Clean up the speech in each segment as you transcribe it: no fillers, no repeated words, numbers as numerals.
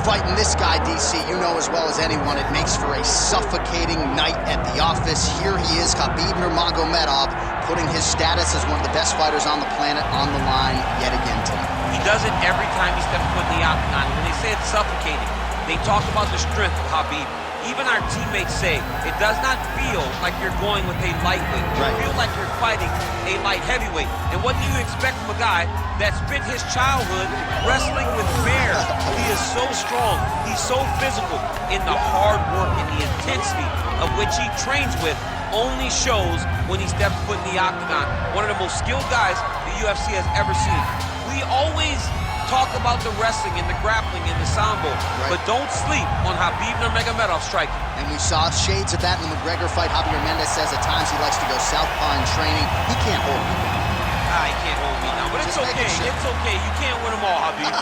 fighting this guy, DC, you know as well as anyone, it makes for a suffocating night at the office. Here he is, Khabib Nurmagomedov, putting his status as one of the best fighters on the planet on the line yet again tonight. He does it every time he steps foot in the octagon. When they say it's suffocating, they talk about the strength of Khabib. Even our teammates say it does not feel like you're going with a lightweight. You feel like you're fighting a light heavyweight. And what do you expect from a guy that spent his childhood wrestling with bears? He is so strong, he's so physical, in the hard work and the intensity of which he trains with only shows when he steps foot in the octagon. One of the most skilled guys the UFC has ever seen. We always talk about the wrestling and the grappling and the sambo, but don't sleep on Khabib Nurmagomedov striking. And we saw shades of that in the McGregor fight. Javier Mendez says at times he likes to go southpaw in training. He can't hold me down. He can't hold me down, but it's okay. It's okay. You can't win them all, Khabib.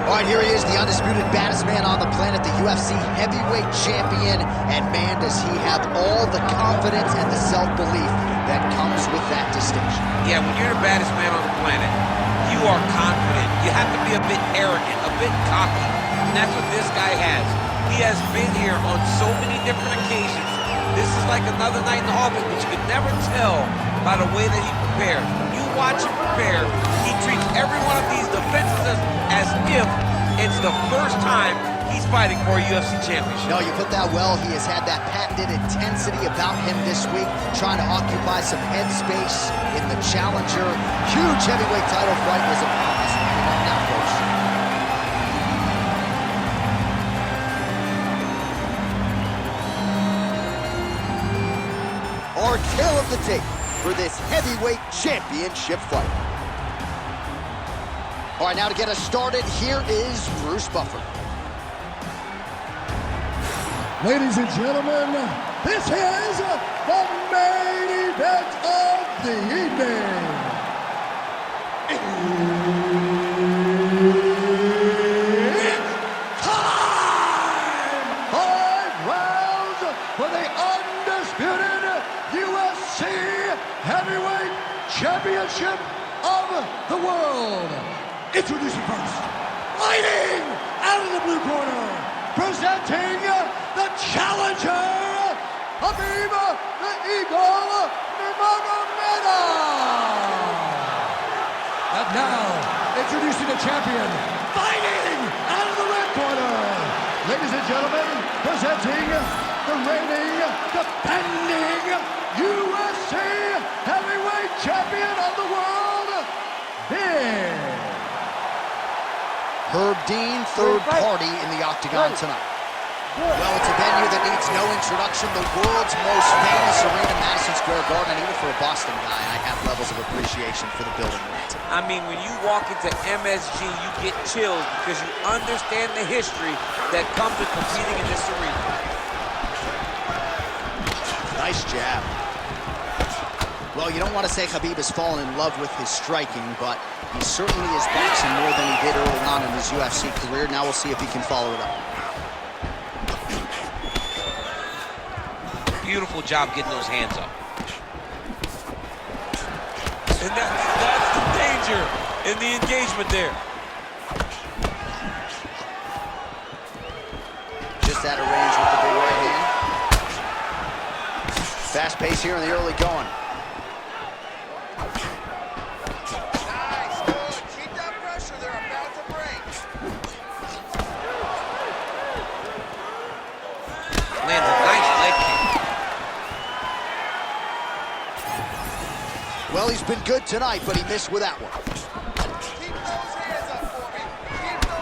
All right, here he is, the undisputed baddest man on the planet, the UFC heavyweight champion, and man, does he have all the confidence and the self-belief that comes with that distinction. Yeah, when you're the baddest man on the planet, you are confident. You have to be a bit arrogant, a bit cocky, and that's what this guy has. He has been here on so many different occasions. This is like another night in the office, but you could never tell by the way that he prepares. When you watch him prepare, he treats every one of these defenses as if it's the first time he's fighting for a UFC championship. No, you put that well. He has had that patented intensity about him this week, trying to occupy some head space in the challenger. Huge heavyweight title fight is upon us. Now, folks. Our tale of the tape for this heavyweight championship fight. All right, now to get us started, here is Bruce Buffer. Ladies and gentlemen, this is the main event of the evening. It's time! 5 rounds for the undisputed UFC Heavyweight Championship of the world. Introducing first, fighting out of the blue corner, presenting the challenger, Khabib the Eagle Nurmagomedov. And now, introducing the champion, fighting out of the red corner. Ladies and gentlemen, presenting the reigning, defending UFC Heavyweight Champion of the world, Herb Dean, third party in the octagon tonight. Well, it's a venue that needs no introduction. The world's most famous arena, Madison Square Garden. And even for a Boston guy, I have levels of appreciation for the building we're in tonight. I mean, when you walk into MSG, you get chills because you understand the history that comes with competing in this arena. Nice jab. Well, you don't want to say Khabib has fallen in love with his striking, but he certainly is boxing more than he did early on in his UFC career. Now we'll see if he can follow it up. Beautiful job getting those hands up. And that's the danger in the engagement there. Just out of range with the big right hand. Fast pace here in the early going. Lands a nice leg kick. Well, he's been good tonight, but he missed with that one. Keep those hands up for me.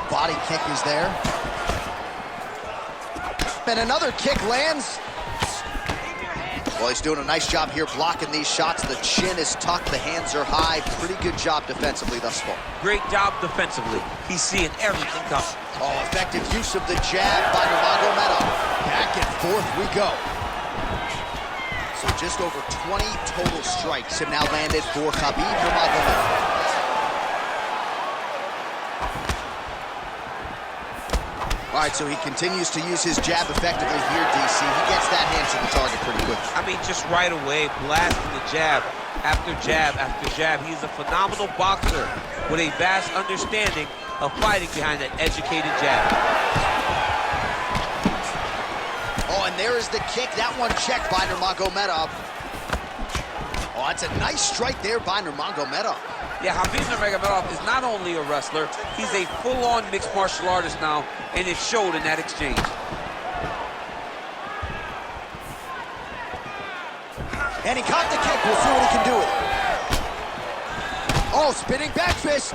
Body kick is there. And another kick lands. Well, he's doing a nice job here blocking these shots. The chin is tucked, the hands are high. Pretty good job defensively thus far. Great job defensively. He's seeing everything coming. Oh, effective use of the jab by Nurmagomedov. Back and forth we go. So just over 20 total strikes have now landed for Khabib Nurmagomedov. right, so he continues to use his jab effectively here, DC. He gets that hand to the target pretty quick. I mean, just right away, blasting the jab after jab after jab. He's a phenomenal boxer with a vast understanding of fighting behind that educated jab. Oh, and there is the kick. That one checked by Nurmagomedov. Oh, that's a nice strike there by Nurmagomedov. Yeah, Khabib Nurmagomedov is not only a wrestler, he's a full-on mixed martial artist now, and it showed in that exchange. And he caught the kick. We'll see what he can do with it. Oh, spinning back fist.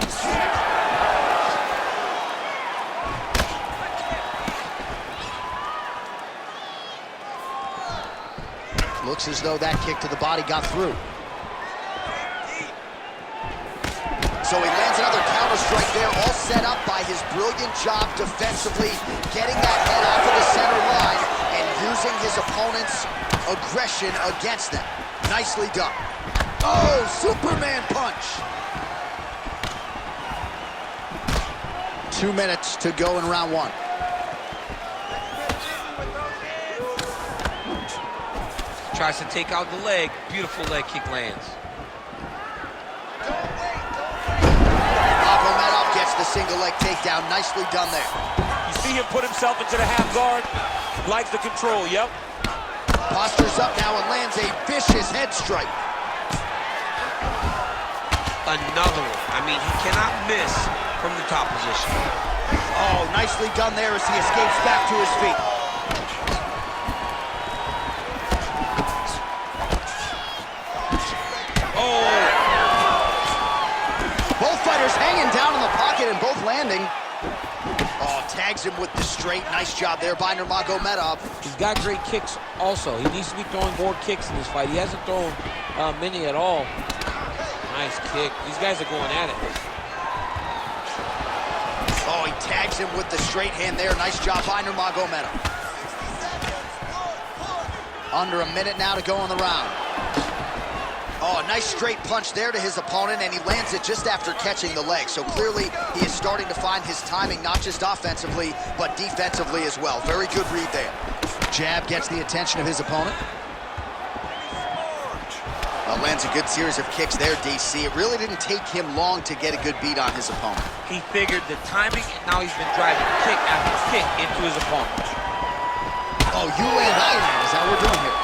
Looks as though that kick to the body got through. So he lands another counter strike there, all set up by his brilliant job defensively, getting that head off of the center line and using his opponent's aggression against them. Nicely done. Oh, Superman punch. 2 minutes to go in round one. Tries to take out the leg. Beautiful leg kick lands. Nurmagomedov gets the single leg takedown. Nicely done there. You see him put himself into the half guard. Likes the control, yep. Postures up now and lands a vicious head strike. Another one. I mean, he cannot miss from the top position. Oh, nicely done there as he escapes back to his feet. Oh! Both fighters hanging down in the pocket and both landing. Oh, tags him with the straight. Nice job there by Nurmagomedov. He's got great kicks also. He needs to be throwing more kicks in this fight. He hasn't thrown many at all. Nice kick. These guys are going at it. Oh, he tags him with the straight hand there. Nice job by Nurmagomedov. Under a minute now to go in the round. Oh, nice straight punch there to his opponent, and he lands it just after catching the leg. So clearly, he is starting to find his timing, not just offensively, but defensively as well. Very good read there. Jab gets the attention of his opponent. Lands a good series of kicks there, DC. It really didn't take him long to get a good beat on his opponent. He figured the timing, and now he's been driving kick after kick into his opponent. Oh, you land, I land. Is that what we're doing here?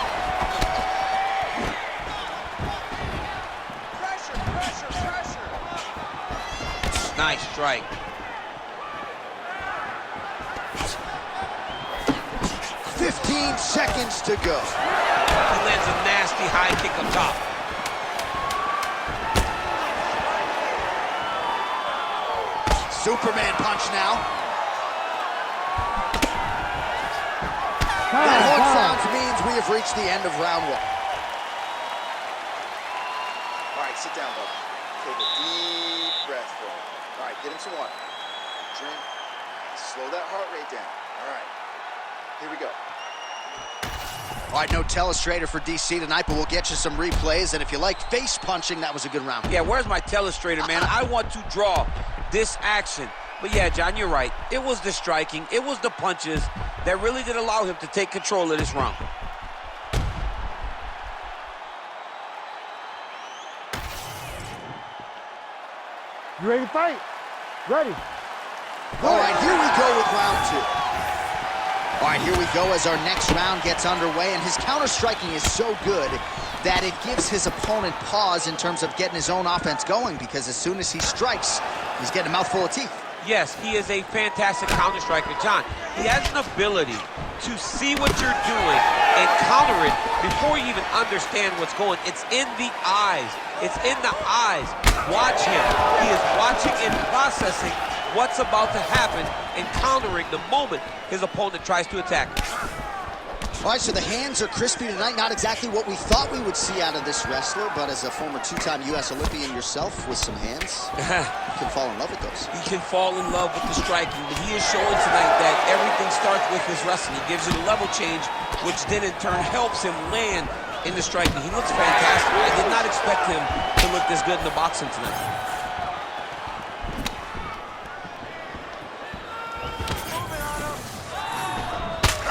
Nice strike. 15 seconds to go. He lands a nasty high kick up top. Superman punch now. That horn sounds means we have reached the end of round one. All right, sit down, bud. Take a deep breath for it. All right, get him some water. Drink. Slow that heart rate down. All right, here we go. All right, no telestrator for DC tonight, but we'll get you some replays. And if you like face punching, that was a good round. Yeah, where's my telestrator, man? I want to draw this action. But yeah, John, you're right. It was the striking, it was the punches that really did allow him to take control of this round. You ready to fight? Ready. All right, here we go with round two. All right, here we go as our next round gets underway, and his counter-striking is so good that it gives his opponent pause in terms of getting his own offense going, because as soon as he strikes, he's getting a mouthful of teeth. Yes, he is a fantastic counter-striker, John. He has an ability to see what you're doing and counter it before you even understand what's going. It's in the eyes. It's in the eyes. Watch him. He is watching and processing what's about to happen and countering the moment his opponent tries to attack. All right, so the hands are crispy tonight. Not exactly what we thought we would see out of this wrestler, but as a former two-time U.S. Olympian yourself with some hands, you can fall in love with those. He can fall in love with the striking, but he is showing tonight that everything starts with his wrestling. He gives you the level change, which then in turn helps him land in the striking. He looks fantastic. I did not expect him to look this good in the boxing tonight.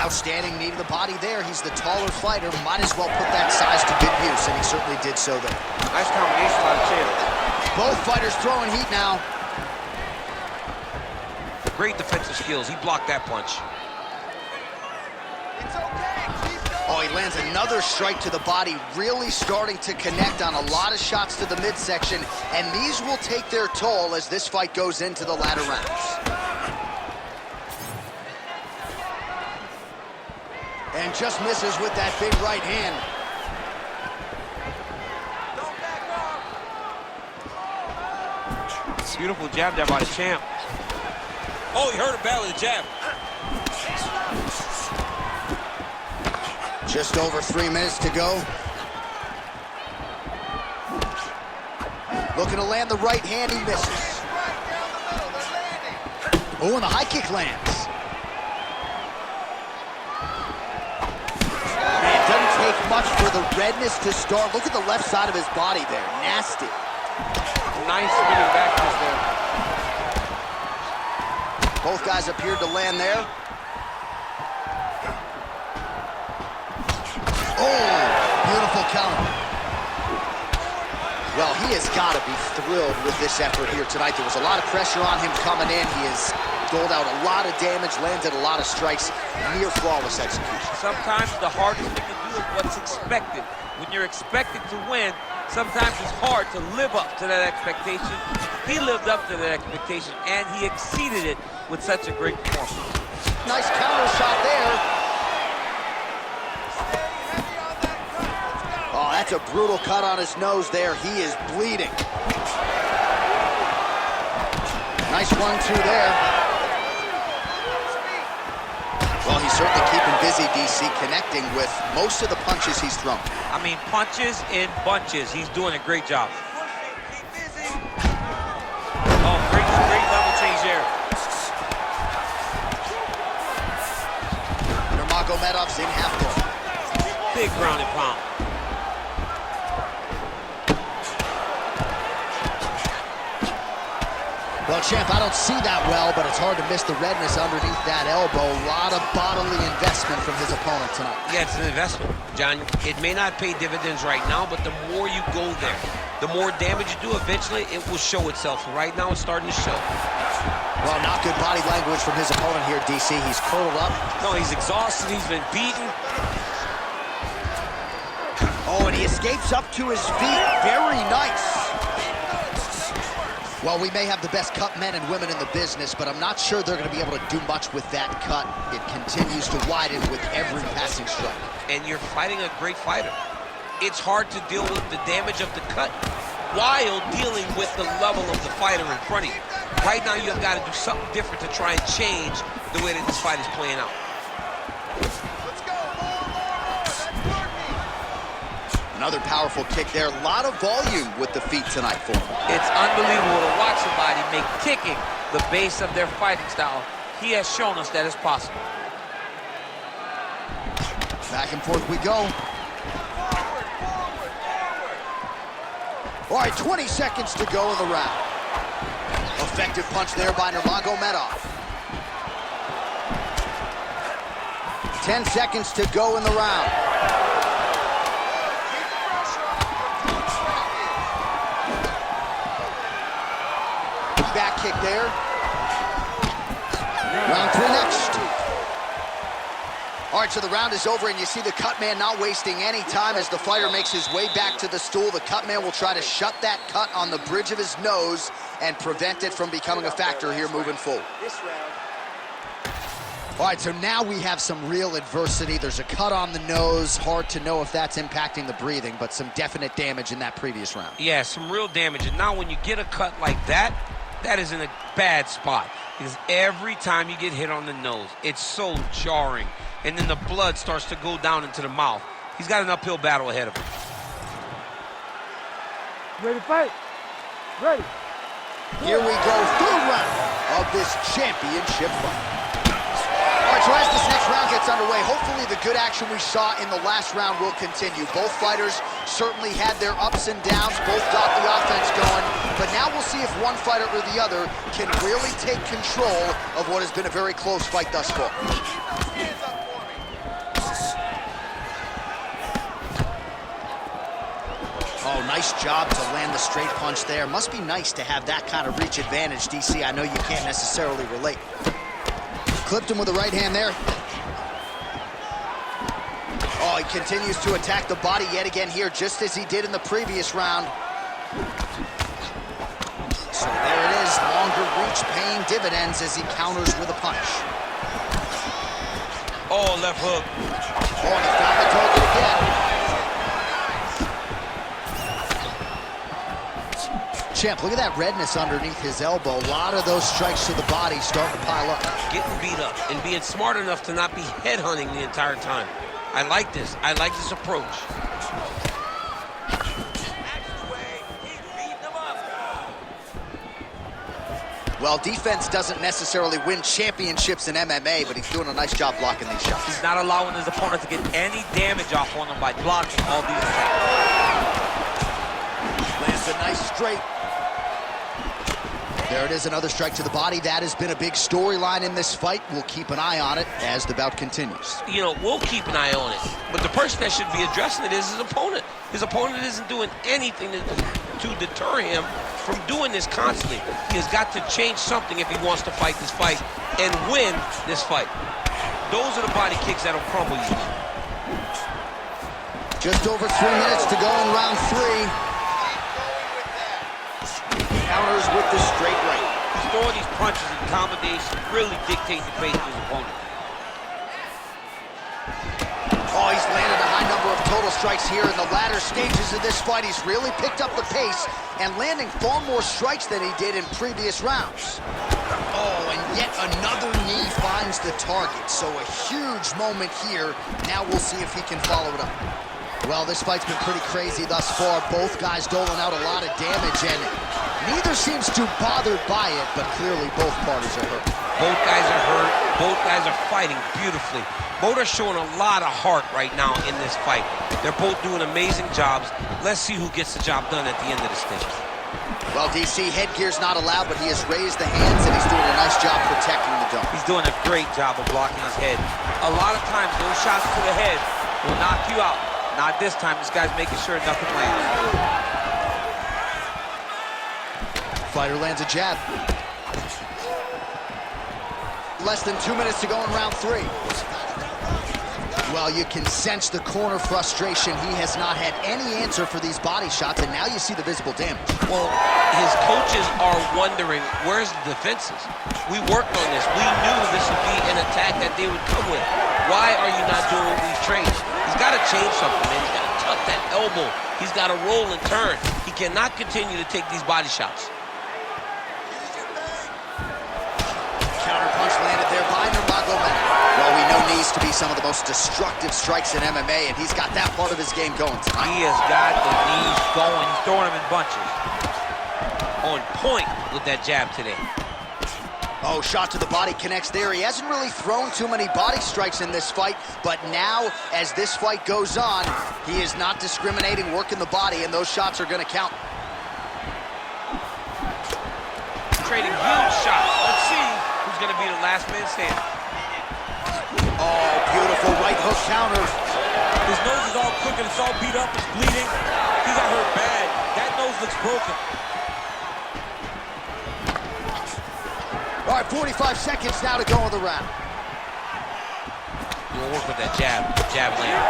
Outstanding knee to the body there. He's the taller fighter. Might as well put that size to good use, and he certainly did so there. Nice combination by the champ. Both fighters throwing heat now. Great defensive skills. He blocked that punch. Oh, he lands another strike to the body, really starting to connect on a lot of shots to the midsection, and these will take their toll as this fight goes into the latter rounds. And just misses with that big right hand. Beautiful jab there by the champ. Oh, he hurt him badly, the jab. Just over 3 minutes to go. Looking to land the right hand, he misses. Oh, and the high kick lands. Man, it doesn't take much for the redness to start. Look at the left side of his body there. Nasty. Nice spinning back fist there. Both guys appeared to land there. Oh, beautiful counter. Well, he has got to be thrilled with this effort here tonight. There was a lot of pressure on him coming in. He has doled out a lot of damage, landed a lot of strikes, near flawless execution. Sometimes the hardest thing to do is what's expected. When you're expected to win, sometimes it's hard to live up to that expectation. He lived up to that expectation, and he exceeded it with such a great performance. Nice counter shot there. Oh, that's a brutal cut on his nose there. He is bleeding. Nice 1-2 there. Well, he's certainly keeping busy, DC, connecting with most of the punches he's thrown. I mean, punches in bunches. He's doing a great job. Oh, great level change there. Nurmagomedov's in half guard. Big ground and pound. Well, champ, I don't see that well, but it's hard to miss the redness underneath that elbow. A lot of bodily investment from his opponent tonight. Yeah, it's an investment, John. It may not pay dividends right now, but the more you go there, the more damage you do, eventually it will show itself. Right now, it's starting to show. Well, not good body language from his opponent here, DC. He's curled up. No, he's exhausted. He's been beaten. Oh, and he escapes up to his feet. Very nice. Well, we may have the best cut men and women in the business, but I'm not sure they're going to be able to do much with that cut. It continues to widen with every passing strike. And you're fighting a great fighter. It's hard to deal with the damage of the cut while dealing with the level of the fighter in front of you. Right now, you've got to do something different to try and change the way that this fight is playing out. Another powerful kick there. A lot of volume with the feet tonight for him. It's unbelievable to watch somebody make kicking the base of their fighting style. He has shown us that it's possible. Back and forth we go. All right, 20 seconds to go in the round. Effective punch there by Nurmagomedov. 10 seconds to go in the round. Back kick there. Round 3 next. All right, so the round is over, and you see the cut man not wasting any time as the fighter makes his way back to the stool. The cut man will try to shut that cut on the bridge of his nose and prevent it from becoming a factor here moving forward. All right, so now we have some real adversity. There's a cut on the nose. Hard to know if that's impacting the breathing, but some definite damage in that previous round. Yeah, some real damage. And now when you get a cut like that, that is in a bad spot. Because every time you get hit on the nose, it's so jarring. And then the blood starts to go down into the mouth. He's got an uphill battle ahead of him. Ready to fight? Ready. Here we go, third round of this championship fight. All right, so as this next round gets underway, hopefully the good action we saw in the last round will continue. Both fighters certainly had their ups and downs, both got the offense going, but now we'll see if one fighter or the other can really take control of what has been a very close fight thus far. Oh, nice job to land the straight punch there. Must be nice to have that kind of reach advantage, DC. I know you can't necessarily relate. Clipped him with the right hand there. Oh, he continues to attack the body yet again here, just as he did in the previous round. So there it is, longer reach paying dividends as he counters with a punch. Oh, left hook. Oh, and he found the target again. Champ, look at that redness underneath his elbow. A lot of those strikes to the body starting to pile up. Getting beat up and being smart enough to not be headhunting the entire time. I like this. I like this approach. Well, defense doesn't necessarily win championships in MMA, but he's doing a nice job blocking these shots. He's not allowing his opponent to get any damage off on him by blocking all these attacks. Lands a nice straight. There it is, another strike to the body. That has been a big storyline in this fight. We'll keep an eye on it as the bout continues. You know, we'll keep an eye on it. But the person that should be addressing it is his opponent. His opponent isn't doing anything to deter him from doing this constantly. He has got to change something if he wants to fight this fight and win this fight. Those are the body kicks that'll crumble you. Just over 3 minutes to go in round 3. Counters with the straight right. He's throwing these punches in combination, really dictate the fate of his opponent. Oh, he's landed a high number of total strikes here in the latter stages of this fight. He's really picked up the pace and landing far more strikes than he did in previous rounds. Oh, and yet another knee finds the target. So a huge moment here. Now we'll see if he can follow it up. Well, this fight's been pretty crazy thus far. Both guys doling out a lot of damage, and neither seems too bothered by it, but clearly both parties are hurt. Both guys are hurt. Both guys are fighting beautifully. Both are showing a lot of heart right now in this fight. They're both doing amazing jobs. Let's see who gets the job done at the end of the stage. Well, DC, headgear's not allowed, but he has raised the hands, and he's doing a nice job protecting the dome. He's doing a great job of blocking his head. A lot of times, those shots to the head will knock you out. Not this time. This guy's making sure nothing lands. Fighter lands a jab. Less than 2 minutes to go in round 3. Well, you can sense the corner frustration. He has not had any answer for these body shots, and now you see the visible damage. Well, his coaches are wondering, where's the defenses? We worked on this. We knew this would be an attack that they would come with. Why are you not doing what we've trained? He's got to change something, man. He's got to tuck that elbow. He's got to roll and turn. He cannot continue to take these body shots. Counter punch landed there by Nurmagomedov. Well, we know knees to be some of the most destructive strikes in MMA, and he's got that part of his game going tonight. He has got the knees going. He's throwing them in bunches. On point with that jab today. Oh, shot to the body connects there. He hasn't really thrown too many body strikes in this fight, but now, as this fight goes on, he is not discriminating, working the body, and those shots are going to count. Trading huge shots. Let's see who's going to be the last man standing. Oh, beautiful right hook counter. His nose is all crooked, it's all beat up, it's bleeding. He got hurt bad. That nose looks broken. All right, 45 seconds now to go in the round. You'll work with that jab. Jab lands.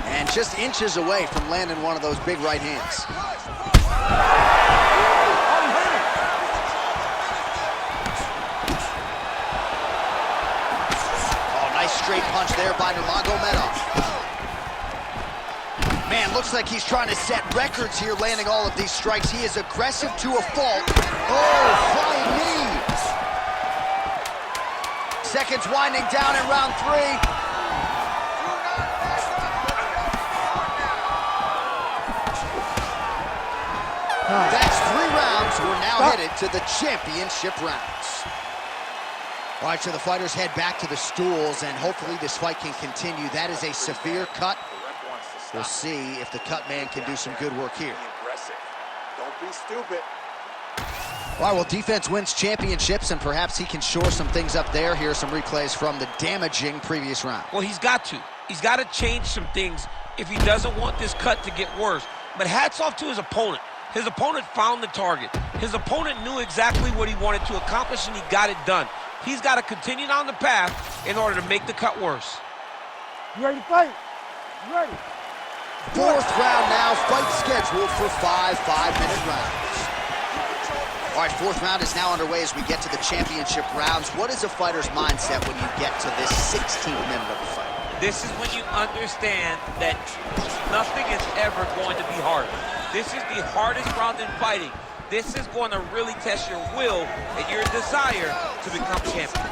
And just inches away from landing one of those big right hands. Oh, nice straight punch there by Nurmagomedov. Man, looks like he's trying to set records here, landing all of these strikes. He is aggressive to a fault. Oh, flying knee. Seconds winding down in round 3. That's 3 rounds. We're now headed to the championship rounds. All right, so the fighters head back to the stools, and hopefully this fight can continue. That is a severe cut. We'll see if the cut man can do some good work here. Don't be stupid. All right, well, defense wins championships, and perhaps he can shore some things up there. Here are some replays from the damaging previous round. Well, he's got to. He's got to change some things if he doesn't want this cut to get worse. But hats off to his opponent. His opponent found the target. His opponent knew exactly what he wanted to accomplish, and he got it done. He's got to continue down the path in order to make the cut worse. You ready to fight? You ready? Fourth round now, fight scheduled for 5 5-minute rounds. All right, fourth round is now underway as we get to the championship rounds. What is a fighter's mindset when you get to this 16th minute of the fight? This is when you understand that nothing is ever going to be hard. This is the hardest round in fighting. This is going to really test your will and your desire to become champion.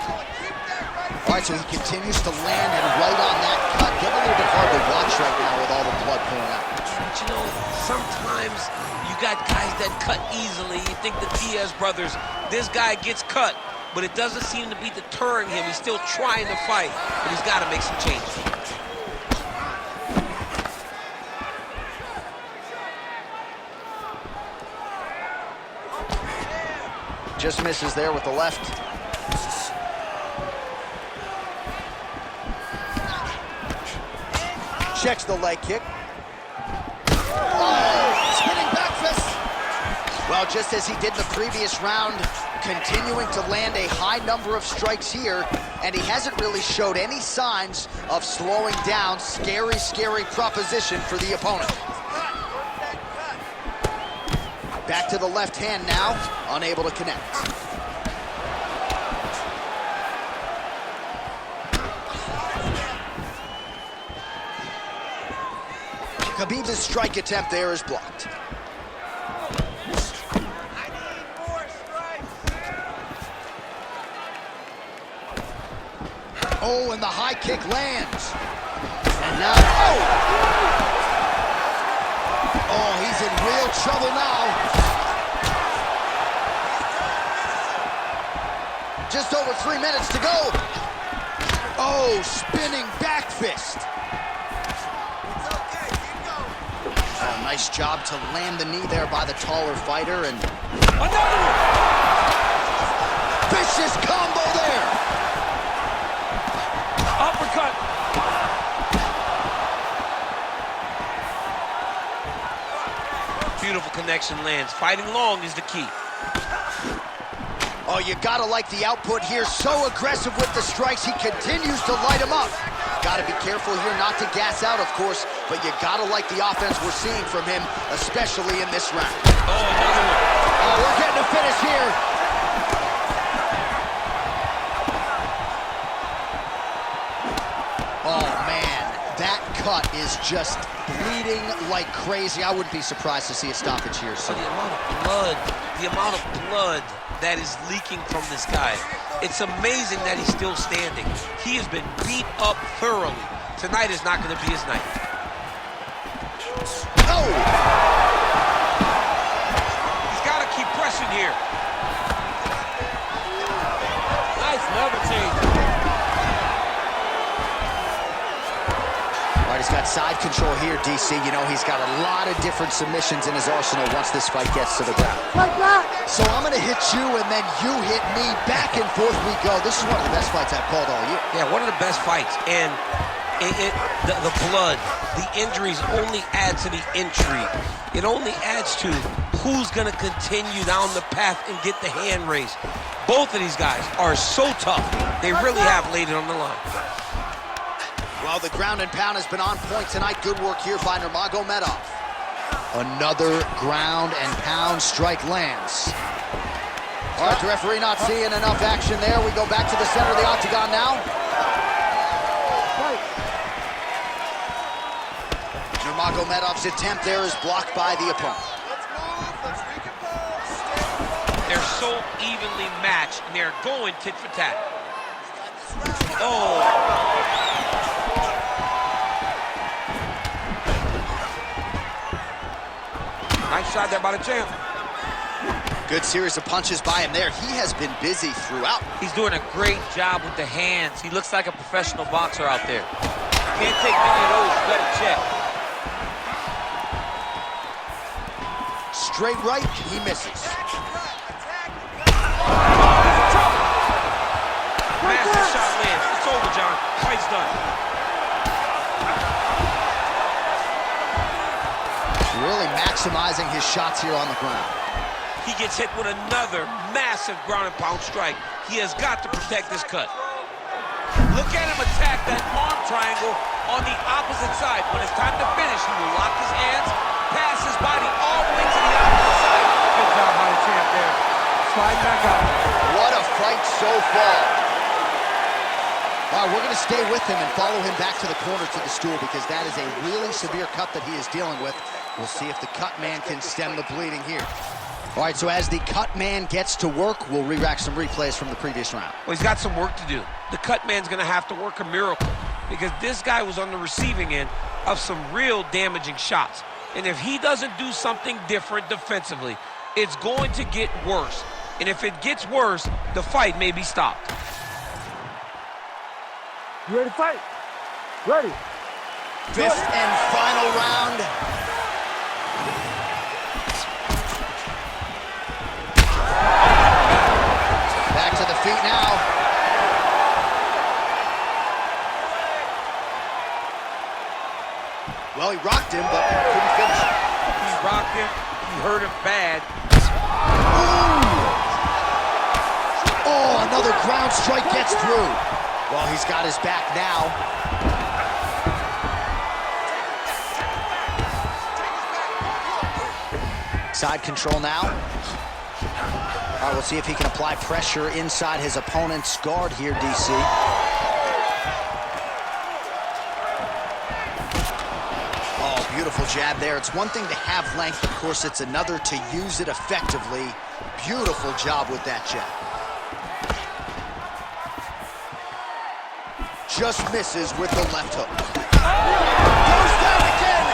All right, so he continues to land and right on that cut. Getting a little bit hard to watch right now with all the blood pouring out. But you know, sometimes you got guys that cut easily. You think the Diaz brothers, this guy gets cut, but it doesn't seem to be deterring him. He's still trying to fight, but he's got to make some changes. Just misses there with the left. Checks the leg kick. Oh, spinning back fist. Well, just as he did in the previous round, continuing to land a high number of strikes here, and he hasn't really showed any signs of slowing down. Scary, scary proposition for the opponent. Back to the left hand now, unable to connect. Khabib's strike attempt there is blocked. Oh, and the high kick lands. And now, oh, he's in real trouble now. Just over 3 minutes to go. Oh, spinning back fist. Oh, nice job to land the knee there by the taller fighter, and Another one! vicious combo there. Uppercut. Beautiful connection lands. Fighting long is the key. Oh, you gotta like the output here. So aggressive with the strikes. He continues to light him up. Gotta be careful here not to gas out, of course, but you gotta like the offense we're seeing from him, especially in this round. Oh, another one. Oh, we're getting a finish here. Oh, man, that cut is just bleeding like crazy. I wouldn't be surprised to see a stoppage here. So the amount of blood that is leaking from this guy. It's amazing that he's still standing. He has been beat up thoroughly. Tonight is not going to be his night. Oh! He's got to keep pressing here. Nice levitate. All right, he's got side control here, DC. You know, he's got a lot of different submissions in his arsenal once this fight gets to the ground. Like that. So I'm going to hit you, and then you hit me. Back and forth we go. This is one of the best fights I've called all year. Yeah, one of the best fights. And the blood, the injuries only add to the intrigue. It only adds to who's going to continue down the path and get the hand raised. Both of these guys are so tough. They really have laid it on the line. Well, the ground and pound has been on point tonight. Good work here by Nurmagomedov. Another ground and pound strike lands. All right, the referee not seeing enough action there. We go back to the center of the octagon now. Nurmagomedov's attempt there is blocked by the opponent. Let's move, let's recompose. They're so evenly matched, and they're going tit for tat. Oh. Nice shot there by the champ. Good series of punches by him there. He has been busy throughout. He's doing a great job with the hands. He looks like a professional boxer out there. Can't take many of those. You gotta check. Straight right, he misses. Massive shot lands. It's over, John. Fight's done. really maximizing his shots here on the ground. He gets hit with another massive ground and pound strike. He has got to protect this cut. Look at him attack that arm triangle on the opposite side. When it's time to finish, he will lock his hands, pass his body all the way to the opposite side. Good job by the champ there. Slide back out. What a fight so far. All right, we're going to stay with him and follow him back to the corner to the stool because that is a really severe cut that he is dealing with. We'll see if the cut man can stem the bleeding here. All right, so as the cut man gets to work, we'll re-rack some replays from the previous round. Well, he's got some work to do. The cut man's going to have to work a miracle because this guy was on the receiving end of some real damaging shots. And if he doesn't do something different defensively, it's going to get worse. And if it gets worse, the fight may be stopped. You ready to fight? Ready. Fifth and final round. Back to the feet now. Well, he rocked him, but couldn't finish it. He rocked him. He hurt him bad. Oh, another ground strike gets through. Well, he's got his back now. Side control now. All right, we'll see if he can apply pressure inside his opponent's guard here, DC. Oh, beautiful jab there. It's one thing to have length, of course, it's another to use it effectively. Beautiful job with that jab. Just misses with the left hook. Goes down again.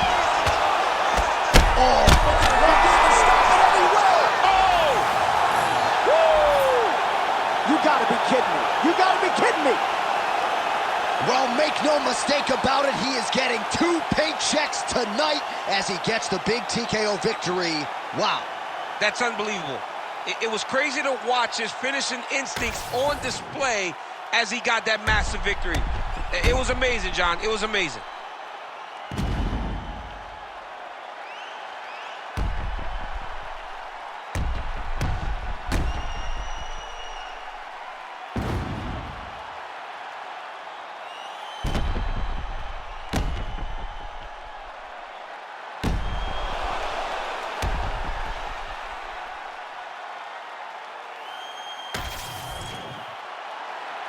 Oh, You gotta be kidding me. You gotta be kidding me. well, make no mistake about it, he is getting 2 paychecks tonight as he gets the big TKO victory. Wow. That's unbelievable. It was crazy to watch his finishing instincts on display as he got that massive victory. It was amazing, John. It was amazing.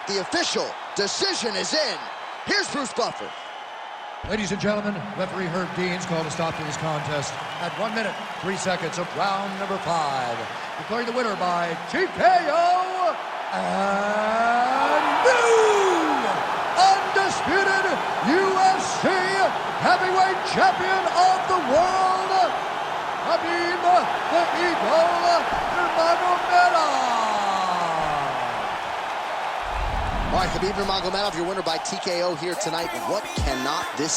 The official decision is in. Here's Bruce Buffer. Ladies and gentlemen, referee Herb Dean's called a stop to this contest at 1 minute, 3 seconds of round number 5. Declaring the winner by TKO and new undisputed UFC heavyweight champion of the world, Khabib the Eagle Nurmagomedov. All right, Khabib Nurmagomedov, your winner by TKO here tonight. What cannot this